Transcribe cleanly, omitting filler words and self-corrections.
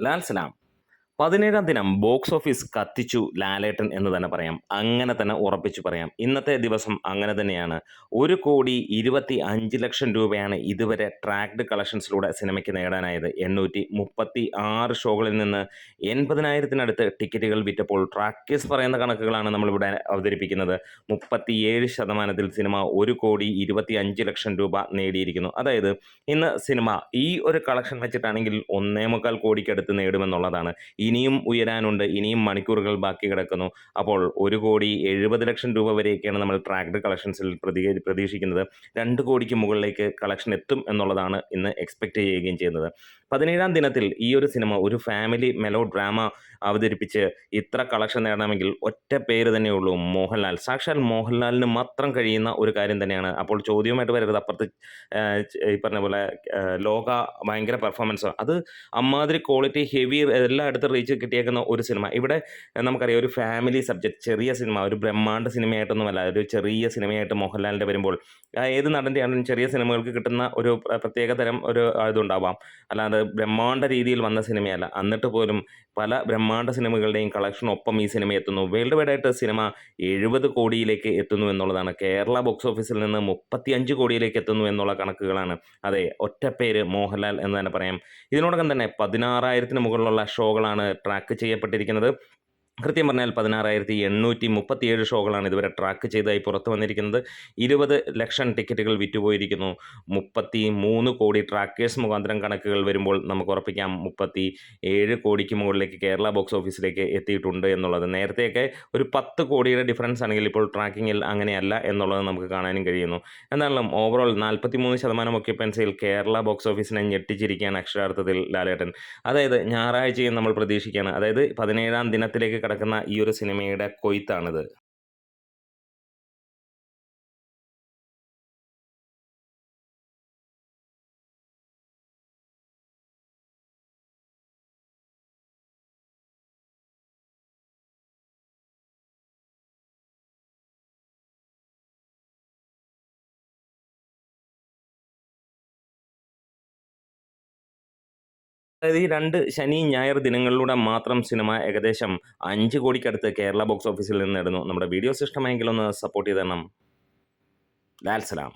ലാൽ സലാം. 17-ാം ദിനം box office കത്തിച്ചു ലാലേട്ടൻ എന്ന് തന്നെ പറയാം. അങ്ങനെ തന്നെ ഉറപ്പിച്ചു പറയാം. ഇന്നത്തെ ദിവസം അങ്ങനെ തന്നെയാണ്. 1,25,00,000 രൂപയാണ് ഇതുവരെ ട്രാക്ഡ് കളക്ഷൻസിലൂടെ സിനിമയ്ക്ക് നേടാനായത്. 836 ഷോകളിൽ നിന്ന് 80,000-നടുത്ത് ടിക്കറ്റുകൾ വിറ്റപ്പോൾ ട്രാക്കേഴ്സ് പറയുന്ന കണക്കുകളാണ് നമ്മളിവിടെ അവതരിപ്പിക്കുന്നത്. 37% സിനിമ 1,25,00,000 രൂപ നേടിയിരിക്കുന്നു. അതായത് ഇന്ന് സിനിമ ഈ ഒരു കളക്ഷൻ വെച്ചിട്ടാണെങ്കിൽ 1.25 കോടിക്കടുത്ത് നേടുമെന്നുള്ളതാണ്. ഇനിയും ഉയരാനുണ്ട്. ഇനിയും മണിക്കൂറുകൾ ബാക്കി കിടക്കുന്നു. അപ്പോൾ 1,70,00,000 രൂപ വരെയൊക്കെയാണ് നമ്മൾ ട്രാക്ഡ് കളക്ഷൻസിൽ പ്രതീക്ഷിക്കുന്നത്. 2 കോടിക്ക് മുകളിലേക്ക് കളക്ഷൻ എത്തും എന്നുള്ളതാണ് ഇന്ന് എക്സ്പെക്റ്റ് ചെയ്യുകയും ചെയ്യുന്നത്. 17-ാം ദിനത്തിൽ ഈ ഒരു സിനിമ ഒരു ഫാമിലി മെലോ ഡ്രാമ അവതരിപ്പിച്ച് ഇത്ര കളക്ഷൻ നേടണമെങ്കിൽ ഒറ്റ പേര് തന്നെയുള്ളൂ, മോഹൻലാൽ. സാക്ഷാൽ മോഹൻലാലിന് മാത്രം കഴിയുന്ന ഒരു കാര്യം തന്നെയാണ്. അപ്പോൾ ചോദ്യവുമായിട്ട് വരരുത്. അപ്പുറത്ത് ഈ പറഞ്ഞ പോലെ ലോക ഭയങ്കര പെർഫോമൻസ്, അത് അമ്മാതിരി ക്വാളിറ്റി ഹെവി എല്ലായിടത്തും റീച്ച് കിട്ടിയേക്കുന്ന ഒരു സിനിമ. ഇവിടെ നമുക്കറിയാം, ഒരു ഫാമിലി സബ്ജക്റ്റ്, ചെറിയ സിനിമ, ഒരു ബ്രഹ്മാണ്ഡ സിനിമയായിട്ടൊന്നുമല്ല, ഒരു ചെറിയ സിനിമയായിട്ട് മോഹൻലാലിൻ്റെ വരുമ്പോൾ ഏത് നടൻ്റെ ആണെങ്കിലും ചെറിയ സിനിമകൾക്ക് കിട്ടുന്ന ഒരു പ്രത്യേക തരം ഒരു ഇതുണ്ടാവാം. അല്ലാതെ ബ്രഹ്മാണ്ഡ രീതിയിൽ വന്ന സിനിമയല്ല. എന്നിട്ട് പോലും പല ബ്രഹ്മാണ്ഡ സിനിമകളുടെയും കളക്ഷൻ ഒപ്പം ഈ സിനിമ എത്തുന്നു. വേൾഡ് വൈഡായിട്ട് സിനിമ 70 കോടിയിലേക്ക് എത്തുന്നു എന്നുള്ളതാണ്. കേരള ബോക്സ് ഓഫീസിൽ നിന്ന് 35 കോടിയിലേക്ക് എത്തുന്നു എന്നുള്ള കണക്കുകളാണ്. അതെ, ഒറ്റപ്പേര് മോഹൻലാൽ എന്ന് തന്നെ പറയാം. ഇതിനോടകം തന്നെ 16,000-ന് മുകളിലുള്ള ഷോകളാണ് ട്രാക്ക് ചെയ്യപ്പെട്ടിരിക്കുന്നത്. കൃത്യം പറഞ്ഞാൽ 16,837 ഷോകളാണ് ഇതുവരെ ട്രാക്ക് ചെയ്തതായി പുറത്തു വന്നിരിക്കുന്നത്. 20 ലക്ഷം ടിക്കറ്റുകൾ വിറ്റുപോയിരിക്കുന്നു. 33 കോടി ട്രാക്കേഴ്സ് മുഖാന്തരം കണക്കുകൾ വരുമ്പോൾ നമുക്ക് ഉറപ്പിക്കാം 37 കോടിക്ക് മുകളിലേക്ക് കേരള ബോക്സ് ഓഫീസിലേക്ക് എത്തിയിട്ടുണ്ട് എന്നുള്ളത്. നേരത്തെയൊക്കെ ഒരു 10 കോടിയുടെ ഡിഫറൻസ് ആണെങ്കിൽ ഇപ്പോൾ ട്രാക്കിങ്ങിൽ അങ്ങനെയല്ല എന്നുള്ളത് നമുക്ക് കാണാനും കഴിയുന്നു. എന്നാലും ഓവറോൾ 43% ഒക്യുപ്പൻസിയിൽ കേരള ബോക്സ് ഓഫീസിനെ ഞെട്ടിച്ചിരിക്കുകയാണ് അക്ഷരാർത്ഥത്തിൽ ലാലേട്ടൻ. അതായത് ഞായറാഴ്ചയും നമ്മൾ പ്രതീക്ഷിക്കുകയാണ്. അതായത് 17-ാം ദിനത്തിലേക്ക് കടക്കുന്ന ഈ ഒരു സിനിമയുടെ കൊയ്ത്താണിത്. അതായത് ഈ 2 ശനി, ഞായർ ദിനങ്ങളിലൂടെ മാത്രം സിനിമ ഏകദേശം 5 കോടിക്കടുത്ത് കേരള ബോക്സ് ഓഫീസിൽ നിന്ന് നേടുന്നു. നമ്മുടെ വീഡിയോസ് ഇഷ്ടമായെങ്കിൽ ഒന്ന് സപ്പോർട്ട് ചെയ്ത് തരണം. ലാൽ സലാം.